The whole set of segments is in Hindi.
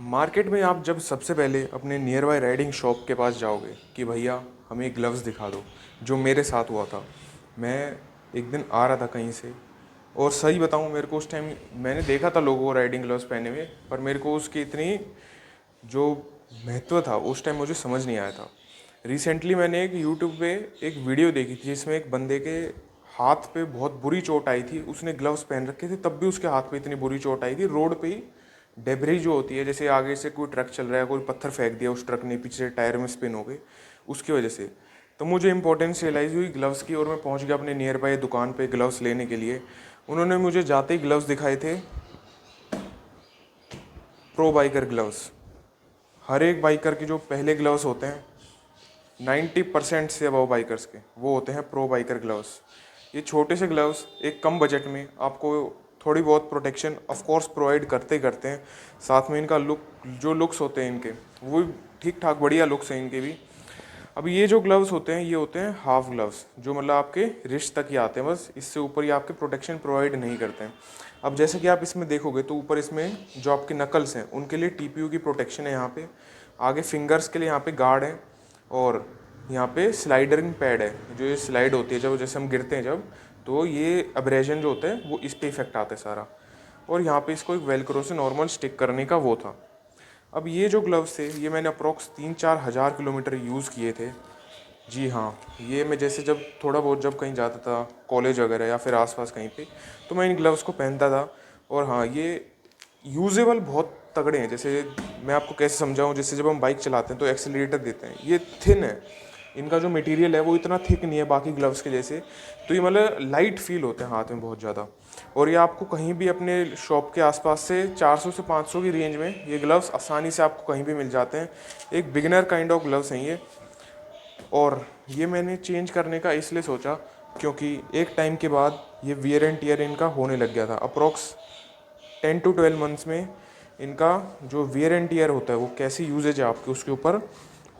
मार्केट में आप जब सबसे पहले अपने नियर बाय राइडिंग शॉप के पास जाओगे कि भैया हमें ग्लव्स दिखा दो, जो मेरे साथ हुआ था। मैं एक दिन आ रहा था कहीं से, और सही बताऊं मेरे को उस टाइम मैंने देखा था लोगों को राइडिंग ग्लव्स पहने हुए, पर मेरे को उसकी इतनी जो महत्व था उस टाइम मुझे समझ नहीं आया था। रिसेंटली मैंने एक यूट्यूब पे एक वीडियो देखी थी जिसमें एक बंदे के हाथ पे बहुत बुरी चोट आई थी। उसने ग्लव्स पहन रखे थे तब भी उसके हाथ पे इतनी बुरी चोट आई थी। रोड पे ही डेबरी जो होती है, जैसे आगे से कोई ट्रक चल रहा है, कोई पत्थर फेंक दिया उस ट्रक ने, पीछे से टायर में स्पिन हो गए उसकी वजह से। तो मुझे इंपॉर्टेंस रियलाइज़ हुई ग्लव्स की, और मैं पहुंच गया अपने नियर बाय दुकान पे ग्लव्स लेने के लिए। उन्होंने मुझे जाते ही ग्लव्स दिखाए थे, प्रो बाइकर ग्लव्स। हर एक बाइकर के जो पहले ग्लव्स होते हैं 90% से अबव बाइकर्स के, वो होते हैं प्रो बाइकर ग्लव्स। ये छोटे से ग्लव्स एक कम बजट में आपको थोड़ी बहुत प्रोटेक्शन ऑफ कोर्स प्रोवाइड करते करते हैं। साथ में इनका लुक, जो लुक्स होते हैं इनके, वो भी ठीक ठाक बढ़िया लुक्स हैं इनके भी। अब ये जो ग्लव्स होते हैं ये होते हैं हाफ ग्लव्स, जो मतलब आपके रिस्ट तक ही आते हैं, बस इससे ऊपर ही आपके प्रोटेक्शन प्रोवाइड नहीं करते हैं। अब जैसे कि आप इसमें देखोगे तो ऊपर इसमें जो आपके नकल्स हैं उनके लिए टीपीयू की प्रोटेक्शन है यहाँ पे, आगे फिंगर्स के लिए यहाँ पे गार्ड है, और यहाँ पे स्लाइडरिंग पैड है। जो ये स्लाइड होती है जब, जैसे हम गिरते हैं जब, तो ये अब्रेजन जो होता है वो इस पे इफेक्ट आता है सारा। और यहाँ पे इसको एक वेलक्रो से नॉर्मल स्टिक करने का वो था। अब ये जो ग्लव्स थे ये मैंने अप्रॉक्स 3-4 हज़ार किलोमीटर यूज़ किए थे। जी हाँ, ये मैं जैसे जब थोड़ा बहुत जब कहीं जाता था कॉलेज वगैरह या फिर आसपास कहीं पे, तो मैं इन ग्लव्स को पहनता था। और हाँ, ये यूजेबल बहुत तगड़े हैं। जैसे मैं आपको कैसे समझाऊं, जैसे जब हम बाइक चलाते हैं तो एक्सीलरेटर देते हैं, ये थिन है, इनका जो मटेरियल है वो इतना थिक नहीं है बाकी ग्लव्स के जैसे। तो ये मतलब लाइट फील होते हैं हाथ में बहुत ज़्यादा। और ये आपको कहीं भी अपने शॉप के आसपास से 400 से 500 की रेंज में ये ग्लव्स आसानी से आपको कहीं भी मिल जाते हैं। एक बिगिनर काइंड ऑफ ग्लव्स हैं ये। और ये मैंने चेंज करने का इसलिए सोचा क्योंकि एक टाइम के बाद ये वियर एंड टीयर इनका होने लग गया था। अप्रॉक्स 10 to 12 मंथ्स में इनका जो वियर एंड टीयर होता है वो कैसी यूजेज है आपके उसके ऊपर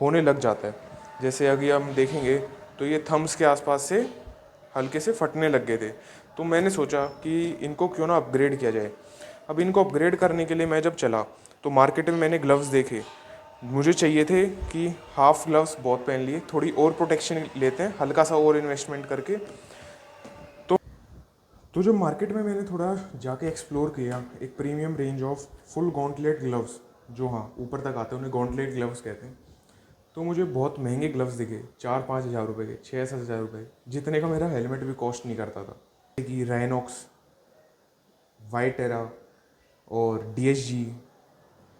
होने लग जाता है। जैसे अभी हम देखेंगे तो ये थम्स के आसपास से हल्के से फटने लग गए थे। तो मैंने सोचा कि इनको क्यों ना अपग्रेड किया जाए। अब इनको अपग्रेड करने के लिए मैं जब चला तो मार्केट में मैंने ग्लव्स देखे, मुझे चाहिए थे कि हाफ ग्लव्स बहुत पहन लिए, थोड़ी और प्रोटेक्शन लेते हैं हल्का सा और इन्वेस्टमेंट करके। तो तो जब मार्केट में मैंने थोड़ा जाके एक्सप्लोर किया, एक premium range of full gauntlet gloves, जो हाँ ऊपर तक आते हैं उन्हें गॉन्टलेट ग्लव्स कहते हैं, तो मुझे बहुत महंगे ग्लव्स दिखे। 4-5 हज़ार रुपये के, 6-7 हज़ार रुपये, जितने का मेरा हेलमेट भी कॉस्ट नहीं करता था। कि राइनॉक्स, वाइट एरा और DSG,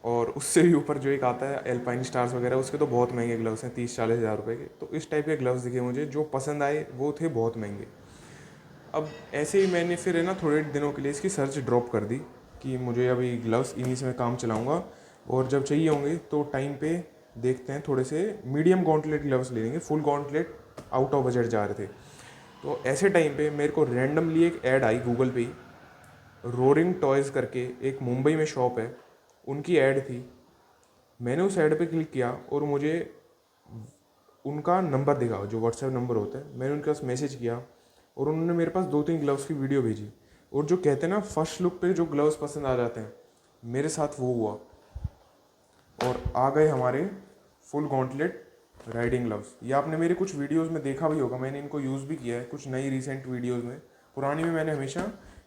और उससे भी ऊपर जो एक आता है एल्पाइन स्टार्स वगैरह, उसके तो बहुत महंगे ग्लव्स हैं 30-40 हज़ार रुपये के। तो इस टाइप के ग्लव्स दिखे मुझे, जो पसंद आए वो थे बहुत महंगे। अब ऐसे ही मैंने फिर है ना थोड़े दिनों के लिए इसकी सर्च ड्रॉप कर दी कि मुझे अभी ग्लव्स इन्हीं से मैं काम चलाऊँगा, और जब चाहिए होंगे तो टाइम पे देखते हैं थोड़े से मीडियम गॉन्टलेट ग्लव्स ले लेंगे। Full gauntlet out of budget जा रहे थे। तो ऐसे टाइम पे मेरे को रैंडमली एक ऐड आई गूगल पे ही, रोरिंग टॉयज़ करके एक मुंबई में शॉप है, उनकी ऐड थी। मैंने उस ऐड पे क्लिक किया और मुझे उनका नंबर दिखा, जो व्हाट्सएप नंबर होता है। मैंने उनके पास मैसेज किया और उन्होंने मेरे पास 2-3 ग्लव्स की वीडियो भेजी। और जो कहते हैं ना फर्स्ट लुक पे जो ग्लव्स पसंद आ जाते हैं, मेरे साथ वो हुआ। और आ गए हमारे फुल गॉन्टलेट राइडिंग ग्लव्स। ये आपने मेरे कुछ वीडियोस में देखा भी होगा, मैंने इनको यूज़ भी किया है कुछ नई रिसेंट वीडियोस में। पुरानी में मैंने हमेशा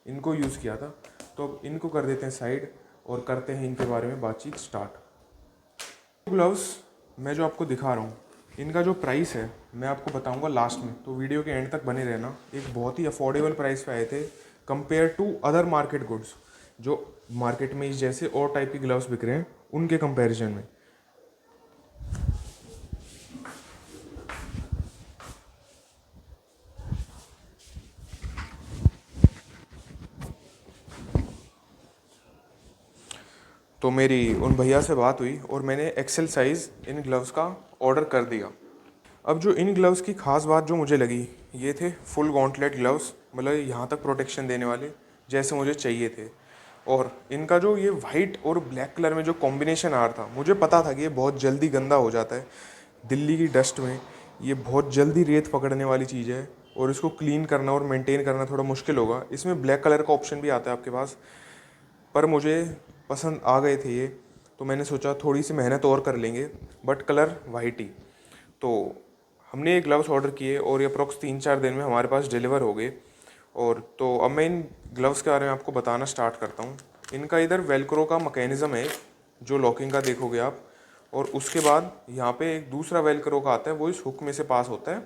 इनको यूज़ किया था। तो अब इनको कर देते हैं साइड और करते हैं इनके बारे में बातचीत स्टार्ट। ग्लव्स मैं जो आपको दिखा रहा हूँ, इनका जो प्राइस है मैं आपको बताऊंगा लास्ट में, तो वीडियो के एंड तक बने रहना। एक बहुत ही अफोर्डेबल प्राइस पे आए थे compare to other market goods, जो मार्केट में इस जैसे और टाइप के ग्लव्स बिक रहे हैं उनके कंपैरिजन में। तो मेरी उन भैया से बात हुई और मैंने एक्सेल साइज़ इन ग्लव्स का ऑर्डर कर दिया। अब जो इन ग्लव्स की ख़ास बात जो मुझे लगी, ये थे फुल गॉन्टलेट ग्लव्स, मतलब यहाँ तक प्रोटेक्शन देने वाले जैसे मुझे चाहिए थे। और इनका जो ये वाइट और ब्लैक कलर में जो कॉम्बिनेशन आ रहा था, मुझे पता था कि ये बहुत जल्दी गंदा हो जाता है दिल्ली की डस्ट में। ये बहुत जल्दी रेत पकड़ने वाली चीज़ है और इसको क्लीन करना और मेंटेन करना थोड़ा मुश्किल होगा। इसमें ब्लैक कलर का ऑप्शन भी आता है आपके पास, पर मुझे पसंद आ गए थे ये। तो मैंने सोचा थोड़ी सी मेहनत और कर लेंगे, बट कलर वाइट ही। तो हमने ये ग्लव्स ऑर्डर किए और ये अप्रॉक्स 3-4 दिन में हमारे पास डिलीवर हो गए। और तो अब मैं इन ग्लव्स के बारे में आपको बताना स्टार्ट करता हूँ। इनका इधर वेलक्रो का मैकेनिज़्म है जो लॉकिंग का देखोगे आप, और उसके बाद यहाँ पे एक दूसरा वेलक्रो का आता है, वो इस हुक में से पास होता है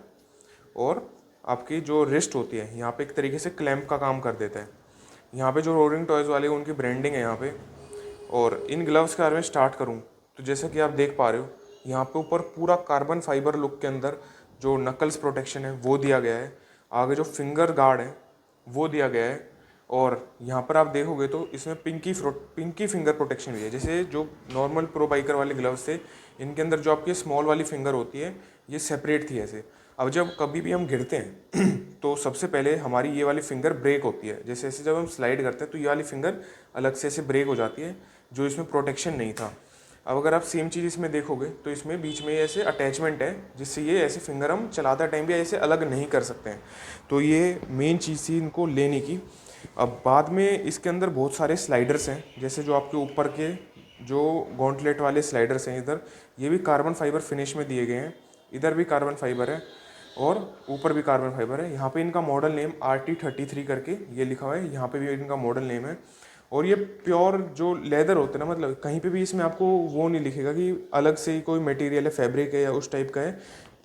और आपकी जो रिस्ट होती है यहाँ पे एक तरीके से क्लैंप का काम कर देता है। यहाँ पे जो रोरिंग टॉयज़ वाले उनकी ब्रांडिंग है यहाँ पे। और इन ग्लव्स के बारे में स्टार्ट करूँ तो जैसा कि आप देख पा रहे हो, यहाँ पे ऊपर पूरा कार्बन फाइबर लुक के अंदर जो नकल्स प्रोटेक्शन है वो दिया गया है। आगे जो फिंगर गार्ड है वो दिया गया है। और यहाँ पर आप देखोगे तो इसमें पिंकी फिंगर प्रोटेक्शन भी है। जैसे जो नॉर्मल प्रो बाइकर वाले ग्लव्स थे, इनके अंदर जो आपकी स्मॉल वाली फिंगर होती है ये सेपरेट थी ऐसे। अब जब कभी भी हम गिरते हैं तो सबसे पहले हमारी ये वाली फिंगर ब्रेक होती है। जैसे ऐसे जब हम स्लाइड करते हैं तो ये वाली फिंगर अलग से ऐसे ब्रेक हो जाती है, जो इसमें प्रोटेक्शन नहीं था। अब अगर आप सेम चीज़ इसमें देखोगे तो इसमें बीच में ऐसे अटैचमेंट है, जिससे ये ऐसे फिंगर हम चलाते टाइम भी ऐसे अलग नहीं कर सकते हैं। तो ये मेन चीज़ थी इनको लेने की। अब बाद में इसके अंदर बहुत सारे स्लाइडर्स हैं, जैसे जो आपके ऊपर के जो गॉन्टलेट वाले स्लाइडर्स हैं इधर, ये भी कार्बन फाइबर फिनिश में दिए गए हैं। इधर भी कार्बन फाइबर है और ऊपर भी कार्बन फाइबर है। यहाँ पे इनका मॉडल नेम RT33 करके ये लिखा हुआ है, यहाँ पे भी इनका मॉडल नेम है। और ये प्योर जो लेदर होते हैं ना, मतलब कहीं पे भी इसमें आपको वो नहीं लिखेगा कि अलग से ही कोई मटेरियल है, फैब्रिक है या उस टाइप का है।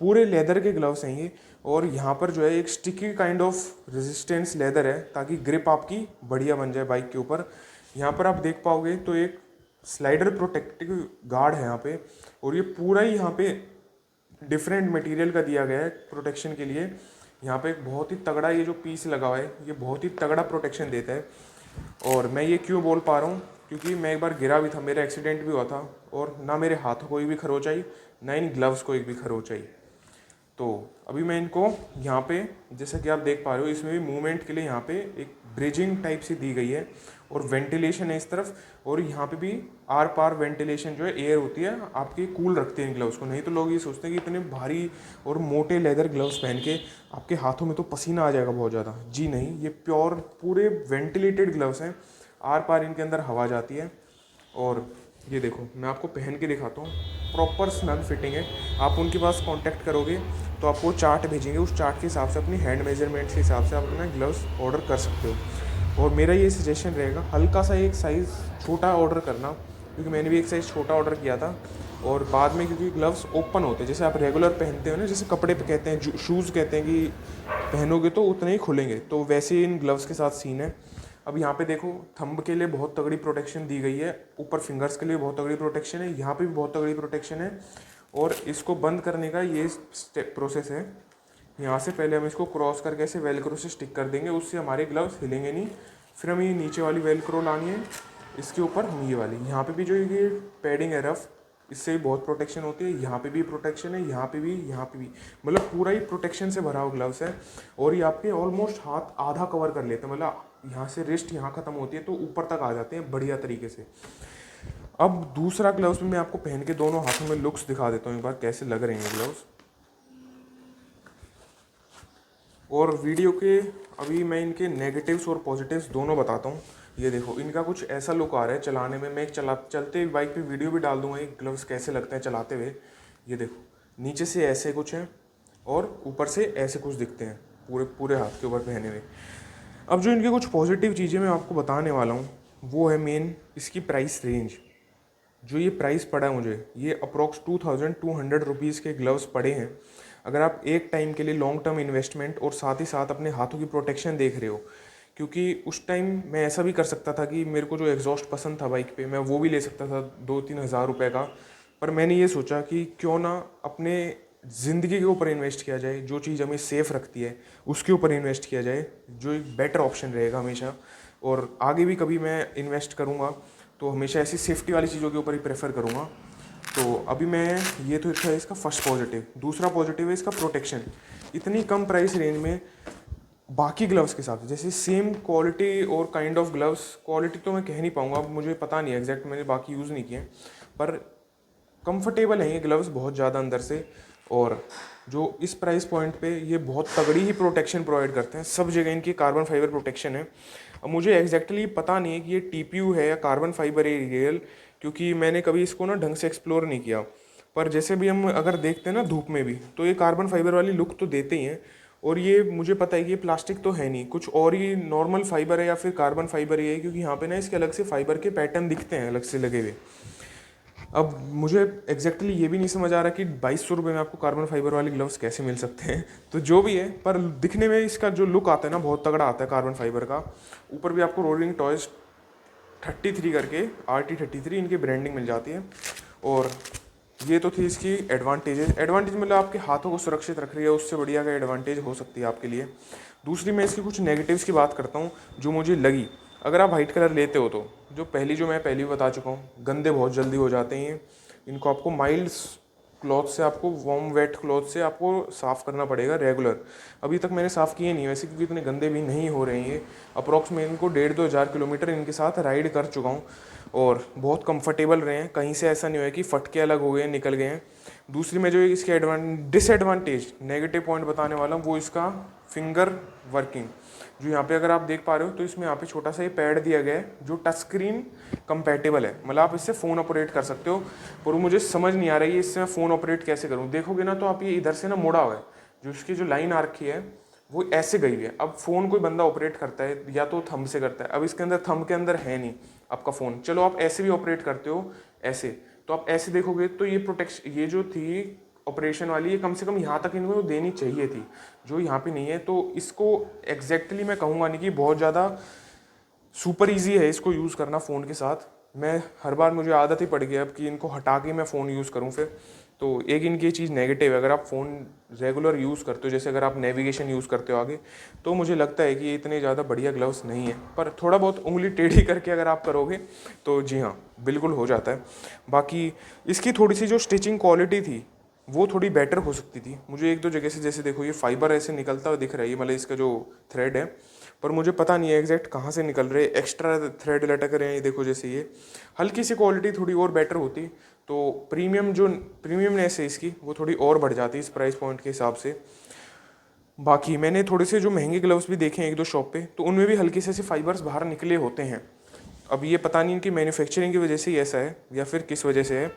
पूरे लेदर के ग्लव्स हैं ये। और यहाँ पर जो है एक sticky kind of resistance leather है, ताकि ग्रिप आपकी बढ़िया बन जाए बाइक के ऊपर। यहाँ पर आप देख पाओगे तो एक स्लाइडर प्रोटेक्टिव गार्ड है यहाँ पे, और ये पूरा ही यहाँ पे डिफरेंट मटेरियल का दिया गया है प्रोटेक्शन के लिए। यहाँ पे एक बहुत ही तगड़ा ये जो पीस लगा हुआ है, ये बहुत ही तगड़ा प्रोटेक्शन देता है। और मैं ये क्यों बोल पा रहा हूँ, क्योंकि मैं एक बार गिरा भी था, मेरा एक्सीडेंट भी हुआ था, और ना मेरे हाथों को भी खरोच आई, ना इन ग्लव्स को एक भी खरोच आई। तो अभी मैं इनको यहाँ पे, जैसा कि आप देख पा रहे हो, इसमें भी मूवमेंट के लिए यहाँ पे एक ब्रिजिंग टाइप से दी गई है, और वेंटिलेशन है इस तरफ। और यहाँ पे भी आर पार वेंटिलेशन जो है, एयर होती है आपकी, कूल रखते हैं इन ग्लव्स को। नहीं तो लोग ये सोचते हैं कि इतने भारी और मोटे लेदर ग्लव्स पहन के आपके हाथों में तो पसीना आ जाएगा बहुत ज़्यादा। जी नहीं, ये प्योर पूरे वेंटिलेटेड ग्लव्स हैं, आर पार इनके अंदर हवा जाती है। और ये देखो, मैं आपको पहन के दिखाता हूँ, प्रॉपर स्नग फिटिंग है। आप उनके पास कांटेक्ट करोगे तो आपको चार्ट भेजेंगे, उस चार्ट के हिसाब से अपनी हैंड मेजरमेंट्स के हिसाब से आप अपना ग्लव्स ऑर्डर कर सकते हो। और मेरा ये सजेशन रहेगा, हल्का सा एक साइज़ छोटा ऑर्डर करना, क्योंकि मैंने भी एक साइज़ छोटा ऑर्डर किया था। और बाद में क्योंकि ग्लव्स ओपन होते हैं, जैसे आप रेगुलर पहनते हो ना, जैसे कपड़े पे कहते हैं, शूज़ कहते हैं कि पहनोगे तो उतने ही खुलेंगे, तो वैसे ही इन ग्लव्स के साथ सीन है। अब यहाँ पे देखो, थंब के लिए बहुत तगड़ी प्रोटेक्शन दी गई है, ऊपर फिंगर्स के लिए बहुत तगड़ी प्रोटेक्शन है, यहाँ पे भी बहुत तगड़ी प्रोटेक्शन है। और इसको बंद करने का ये प्रोसेस है, यहाँ से पहले हम इसको क्रॉस करके ऐसे वेलक्रो से स्टिक कर देंगे, उससे हमारे ग्लव्स हिलेंगे नहीं। फिर हम ये नीचे वाली वेलक्रो लानी है, इसके ऊपर हम ये वाली, यहाँ पे भी जो ये पैडिंग है रफ, इससे भी बहुत प्रोटेक्शन होती है। यहाँ पे भी प्रोटेक्शन है, यहाँ पे भी, यहाँ पे भी, मतलब पूरा ही प्रोटेक्शन से भरा हुआ ग्लव्स है। और ये आपके ऑलमोस्ट हाथ आधा कवर कर लेते हैं, मतलब यहाँ से रिस्ट यहाँ ख़त्म होती है तो ऊपर तक आ जाते हैं बढ़िया तरीके से। अब दूसरा ग्लव्स में मैं आपको पहन के दोनों हाथों में लुक्स दिखा देता हूँ एक बार, कैसे लग रहे हैं ग्लव्स। और वीडियो के अभी मैं इनके नेगेटिव्स और पॉजिटिव्स दोनों बताता हूँ। ये देखो, इनका कुछ ऐसा लुक आ रहा है चलाने में। मैं एक चलते बाइक पे वीडियो भी डाल दूंगा, ये ग्लव्स कैसे लगते हैं चलाते हुए। ये देखो, नीचे से ऐसे कुछ है और ऊपर से ऐसे कुछ दिखते हैं पूरे पूरे हाथ के ऊपर पहने हुए। अब जो इनके कुछ पॉजिटिव चीज़ें मैं आपको बताने वाला हूँ, वो है मेन इसकी प्राइस रेंज। जो ये प्राइस पड़ा है मुझे, ये अप्रॉक्स 2200 रुपीज़ के ग्लव्स पड़े हैं। अगर आप एक टाइम के लिए लॉन्ग टर्म इन्वेस्टमेंट और साथ ही साथ अपने हाथों की प्रोटेक्शन देख रहे हो, क्योंकि उस टाइम मैं ऐसा भी कर सकता था कि मेरे को जो एग्जॉस्ट पसंद था बाइक पे, मैं वो भी ले सकता था 2-3 हज़ार रुपये का। पर मैंने ये सोचा कि क्यों ना अपने ज़िंदगी के ऊपर इन्वेस्ट किया जाए, जो चीज़ हमें सेफ़ रखती है उसके ऊपर इन्वेस्ट किया जाए, जो एक बेटर ऑप्शन रहेगा हमेशा। और आगे भी कभी मैं इन्वेस्ट करूँगा तो हमेशा ऐसी सेफ्टी वाली चीज़ों के ऊपर ही प्रेफर करूँगा। तो अभी मैं, ये तो था इसका फर्स्ट पॉजिटिव। दूसरा पॉजिटिव है इसका प्रोटेक्शन। इतनी कम प्राइस रेंज में बाकी ग्लव्स के साथ, जैसे सेम क्वालिटी और काइंड ऑफ ग्लव्स, क्वालिटी तो मैं कह नहीं पाऊँगा, अब मुझे पता नहीं है एग्जैक्ट, मैंने बाकी यूज़ नहीं किए, पर कंफर्टेबल हैं ये ग्लव्स बहुत ज़्यादा अंदर से। और जो इस प्राइस पॉइंट पे ये बहुत तगड़ी ही प्रोटेक्शन प्रोवाइड करते हैं, सब जगह इनकी कार्बन फाइबर प्रोटेक्शन है। अब मुझे एग्जैक्टली पता नहीं है कि ये TPU है या कार्बन फाइबर है रियल, क्योंकि मैंने कभी इसको ना ढंग से एक्सप्लोर नहीं किया। पर जैसे भी हम अगर देखते हैं ना धूप में भी, तो ये कार्बन फाइबर वाली लुक तो देते ही हैं। और ये मुझे पता है कि ये प्लास्टिक तो है नहीं, कुछ और ही नॉर्मल फाइबर है या फिर कार्बन फाइबर ही है, क्योंकि यहाँ पे ना इसके अलग से फाइबर के पैटर्न दिखते हैं अलग से लगे हुए। अब मुझे एग्जैक्टली ये भी नहीं समझ आ रहा कि 2200 रुपये में आपको कार्बन फाइबर वाले ग्लव्स कैसे मिल सकते हैं। तो जो भी है, पर दिखने में इसका जो लुक आता है ना बहुत तगड़ा आता है कार्बन फाइबर का। ऊपर भी आपको रोलिंग टॉयज 33 करके RT33 इनकी ब्रांडिंग मिल जाती है। और ये तो थी इसकी एडवांटेज मतलब आपके हाथों को सुरक्षित रख रही है, उससे बढ़िया का एडवांटेज हो सकती है आपके लिए। दूसरी मैं इसकी कुछ नेगेटिव्स की बात करता हूँ जो मुझे लगी। अगर आप वाइट कलर लेते हो तो जो मैं पहले भी बता चुका हूँ, गंदे बहुत जल्दी हो जाते हैं। इनको आपको माइल्ड क्लॉथ से, आपको वार्म वेट क्लॉथ से आपको साफ़ करना पड़ेगा रेगुलर। अभी तक मैंने साफ़ किए नहीं वैसे, क्योंकि इतने गंदे भी नहीं हो रहे हैं। अप्रॉक्स मैं इनको 1,500-2 हज़ार किलोमीटर इनके साथ राइड कर चुका हूँ और बहुत कंफर्टेबल रहे हैं। कहीं से ऐसा नहीं हुआ कि फटके अलग हो गए निकल गए हैं। दूसरी में जो इसके डिसएडवांटेज नेगेटिव पॉइंट बताने वाला हूँ वो इसका फिंगर वर्किंग। जो यहाँ पे अगर आप देख पा रहे हो तो इसमें यहाँ पे छोटा सा ये पैड दिया गया है जो टच स्क्रीन कंपैटिबल है, मतलब आप इससे फ़ोन ऑपरेट कर सकते हो। पर वो मुझे समझ नहीं आ रही है इससे मैं फ़ोन ऑपरेट कैसे करूँ। देखोगे ना तो आप ये इधर से ना मुड़ा हुआ है, जो इसकी जो लाइन आ रखी है वो ऐसे गई हुई है। अब फ़ोन कोई बंदा ऑपरेट करता है या तो थंब से करता है, अब इसके अंदर थंब के अंदर है नहीं आपका फ़ोन। चलो आप ऐसे भी ऑपरेट करते हो ऐसे, तो आप ऐसे देखोगे तो ये प्रोटेक्शन, ये जो थी ऑपरेशन वाली, ये कम से कम यहाँ तक इनको देनी चाहिए थी, जो यहाँ पे नहीं है। तो इसको एग्जैक्टली मैं कहूँगा नहीं कि बहुत ज़्यादा सुपर इजी है इसको यूज़ करना फ़ोन के साथ। मैं हर बार मुझे आदत ही पड़ गई अब कि इनको हटा के मैं फ़ोन यूज़ करूँ फिर। तो एक इनकी ये चीज़ नेगेटिव है, अगर आप फ़ोन रेगुलर यूज़ करते हो, जैसे अगर आप नेविगेशन यूज़ करते हो आगे, तो मुझे लगता है कि ये इतने ज़्यादा बढ़िया ग्लव्स नहीं है। पर थोड़ा बहुत उंगली टेढ़ी करके अगर आप करोगे तो जी हाँ बिल्कुल हो जाता है। बाकी इसकी थोड़ी सी जो स्टिचिंग क्वालिटी थी वो थोड़ी बेटर हो सकती थी। मुझे एक दो जगह से, जैसे देखो ये फाइबर ऐसे निकलता हुआ दिख रहा है, मतलब इसका जो थ्रेड है, पर मुझे पता नहीं है एग्जैक्ट कहाँ से निकल रहे, एक्स्ट्रा थ्रेड लटक रहे हैं। ये देखो जैसे ये हल्की सी क्वालिटी थोड़ी और बेटर होती तो प्रीमियमनेस है इसकी वो थोड़ी और बढ़ जाती इस प्राइस पॉइंट के हिसाब से। बाकी मैंने थोड़े से जो महंगे ग्लव्स भी देखे हैं एक दो शॉप पे, तो उनमें भी हल्के से ऐसे फाइबर्स बाहर निकले होते हैं। अब ये पता नहीं इनकी मैन्युफैक्चरिंग की वजह से ही ऐसा है या फिर किस वजह से है।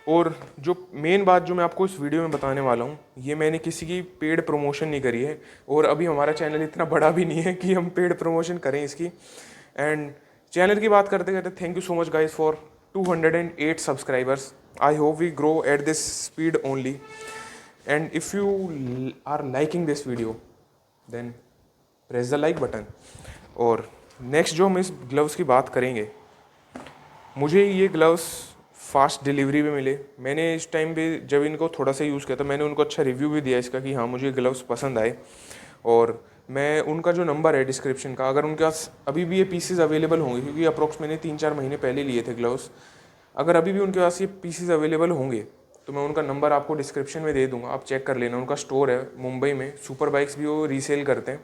और जो मेन बात जो मैं आपको इस वीडियो में बताने वाला हूँ, ये मैंने किसी की पेड प्रमोशन नहीं करी है, और अभी हमारा चैनल इतना बड़ा भी नहीं है कि हम पेड प्रमोशन करें इसकी। एंड चैनल की बात करते करते thank you so much guys for 208 subscribers. I hope we grow at this speed only, and if you are liking this video then press the like button. और नेक्स्ट जो हम इस ग्लव्स की बात करेंगे, मुझे ये ग्लव्स फास्ट डिलीवरी भी मिले। मैंने इस टाइम पे जब इनको थोड़ा सा यूज़ किया तो मैंने उनको अच्छा रिव्यू भी दिया इसका कि हाँ मुझे ग्लव्स पसंद आए। और मैं उनका जो नंबर है डिस्क्रिप्शन का, अगर उनके पास अभी भी ये पीसेस अवेलेबल होंगे, क्योंकि अप्रॉक्स मैंने 3-4 महीने पहले लिए थे ग्लव्स, अगर अभी भी उनके पास ये पीसेस अवेलेबल होंगे तो मैं उनका नंबर आपको डिस्क्रिप्शन में दे दूँगा, आप चेक कर लेना। उनका स्टोर है मुंबई में, सुपर बाइक्स भी वो रीसेल करते हैं,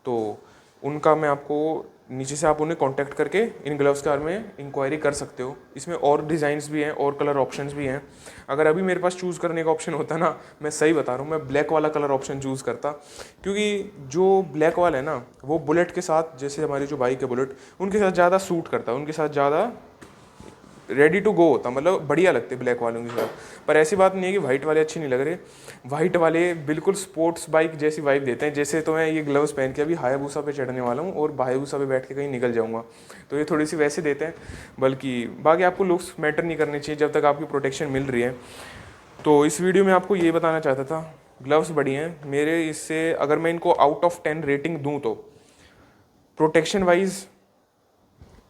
तो उनका मैं आपको नीचे से आप उन्हें कांटेक्ट करके इन ग्लव्स के बारे में इंक्वायरी कर सकते हो। इसमें और डिज़ाइंस भी हैं और कलर ऑप्शंस भी हैं। अगर अभी मेरे पास चूज़ करने का ऑप्शन होता ना, मैं सही बता रहा हूँ, मैं ब्लैक वाला कलर ऑप्शन चूज़ करता, क्योंकि जो ब्लैक वाला है ना वो बुलेट के साथ, जैसे हमारी जो बाइक है बुलेट, उनके साथ ज़्यादा सूट करता है, उनके साथ ज़्यादा रेडी टू गो होता, मतलब बढ़िया लगते ब्लैक वालों के साथ। पर ऐसी बात नहीं है कि वाइट वाले अच्छे नहीं लग रहे, वाइट वाले बिल्कुल स्पोर्ट्स बाइक जैसी वाइब देते हैं। जैसे तो मैं ये ग्लव्स पहन के अभी हायाबुसा पे चढ़ने वाला हूँ और हायाबुसा पे बैठ के कहीं निकल जाऊँगा, तो ये थोड़ी सी वैसे देते हैं। बल्कि बाकी आपको लुक्स मैटर नहीं करने चाहिए जब तक आपकी प्रोटेक्शन मिल रही है। तो इस वीडियो में आपको ये बताना चाहता था, ग्लव्स बढ़िया हैं मेरे। इससे अगर मैं इनको आउट ऑफ 10 रेटिंग दूँ तो प्रोटेक्शन वाइज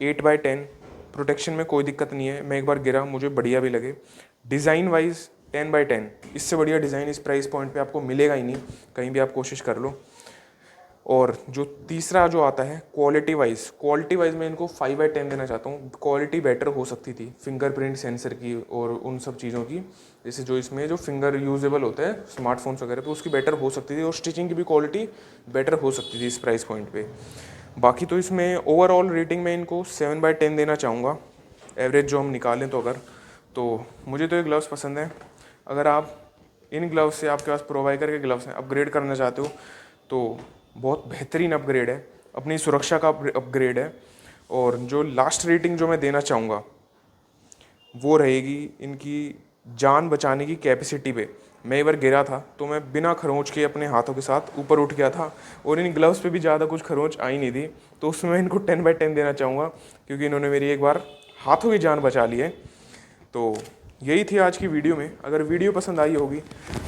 8/10, प्रोटेक्शन में कोई दिक्कत नहीं है, मैं एक बार गिरा मुझे बढ़िया भी लगे। डिज़ाइन वाइज 10/10, इससे बढ़िया डिज़ाइन इस प्राइस पॉइंट पे आपको मिलेगा ही नहीं, कहीं भी आप कोशिश कर लो। और जो तीसरा जो आता है क्वालिटी वाइज मैं इनको 5/10 देना चाहता हूँ। क्वालिटी बेटर हो सकती थी फिंगरप्रिंट सेंसर की और उन सब चीज़ों की, जैसे जो इसमें जो फिंगर यूजेबल होता है स्मार्टफोन्स वगैरह पे, उसकी बेटर हो सकती थी, और स्टिचिंग की भी क्वालिटी बेटर हो सकती थी इस प्राइस पॉइंट पे। बाकी तो इसमें ओवरऑल रेटिंग में इनको 7/10 देना चाहूँगा, एवरेज जो हम निकालें तो। अगर तो मुझे तो ये ग्लव्स पसंद है। अगर आप इन ग्लव्स से, आपके पास प्रोवाइकर के ग्लव्स हैं, अपग्रेड करना चाहते हो तो बहुत बेहतरीन अपग्रेड है, अपनी सुरक्षा का अपग्रेड है। और जो लास्ट रेटिंग जो मैं देना चाहूँगा वो रहेगी इनकी जान बचाने की कैपेसिटी पे। मैं एक बार गिरा था तो मैं बिना खरोंच के अपने हाथों के साथ ऊपर उठ गया था और इन ग्लव्स पे भी ज़्यादा कुछ खरोंच आई नहीं थी, तो उसमें मैं इनको 10/10 देना चाहूँगा क्योंकि इन्होंने मेरी एक बार हाथों की जान बचा ली है। तो यही थी आज की वीडियो में। अगर वीडियो पसंद आई होगी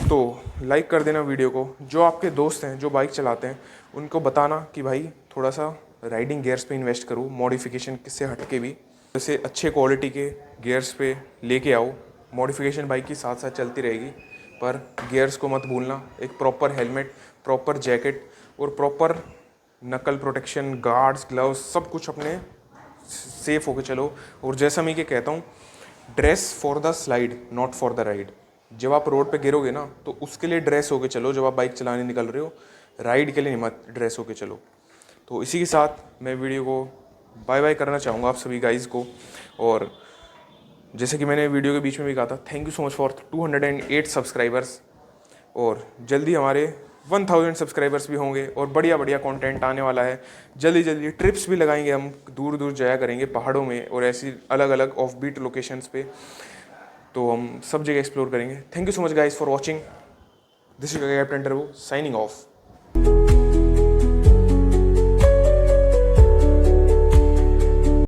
तो लाइक कर देना वीडियो को। जो आपके दोस्त हैं जो बाइक चलाते हैं उनको बताना कि भाई थोड़ा सा राइडिंग गियर्स पे इन्वेस्ट करो, मॉडिफिकेशन से हट के भी जैसे अच्छे क्वालिटी के गियर्स पे लेके आओ। मॉडिफिकेशन बाइक की साथ साथ चलती रहेगी, पर गियर्स को मत भूलना। एक प्रॉपर हेलमेट, प्रॉपर जैकेट और प्रॉपर नकल प्रोटेक्शन, गार्ड्स, ग्लव्स, सब कुछ अपने सेफ होके चलो। और जैसा मैं ये कहता हूँ, dress for the slide not for the ride. जब आप रोड पे गिरोगे ना तो उसके लिए ड्रेस होके चलो, जब आप बाइक चलाने निकल रहे हो। राइड के लिए नहीं, मत ड्रेस होके चलो। तो इसी के साथ मैं वीडियो को बाय बाय करना चाहूँगा आप सभी गाइज़ को। और जैसे कि मैंने वीडियो के बीच में भी कहा था, thank you so much for 208 subscribers. और जल्दी हमारे 1000 सब्सक्राइबर्स भी होंगे और बढ़िया बढ़िया कंटेंट आने वाला है। जल्दी जल्दी ट्रिप्स भी लगाएंगे, हम दूर दूर जाया करेंगे पहाड़ों में और ऐसी अलग अलग ऑफ बीट लोकेशंस पे। तो हम सब जगह एक्सप्लोर करेंगे। Thank you so much guys for watching. This is captain turbo signing off.